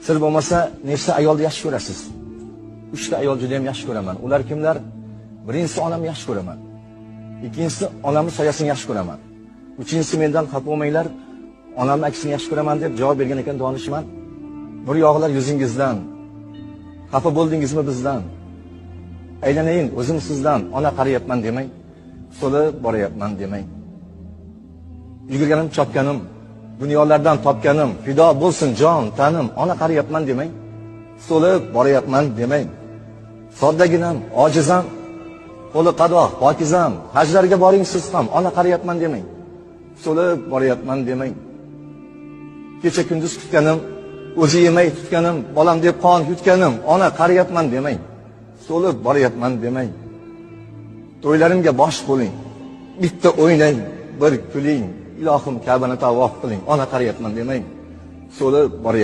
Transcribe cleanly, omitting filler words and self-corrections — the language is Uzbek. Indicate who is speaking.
Speaker 1: Siz bo'lmasa nechta ayolni yaxshi ko'rasiz? 3 ta ayol juda ham yaxshi ko'raman. Ular kimlar? Birinchisi onamni yaxshi ko'raman. Ikkinchisi onamning soyasini yaxshi ko'raman. Uchinchisi mendan xafa bo'lmanglar, onamning aksini yaxshi ko'raman deb javob bergan ekan donishmand. Bir yog'lar yuzingizdan. Xafa bo'ldingizmi bizdan? Aylanayin o'zim sizdan, ona qarayapman demang. So'li boryapman demang. Yugurganim, chopganim, dunyolardan topganim, fido bo'lsin jon, tanim, ona qarayapman demang. So'li boryapman demang. Soddaginam, ojizam, qo'li qadoq, pokizam, hajlarga boring siz ham, ona qarayapman demang. So'li boryapman demang. Kecha kunduz kutganim, o'zi yemay tutganim, bolam deb qon yutganim, ona qarayapman demang. So'lib boryapman demang. To'ylarimga bosh qo'ling. Bitta o'ynang, bir kuling. Ilohim Ka'bani tavof qiling. Ona qarayapman demang. So'lib boryapman.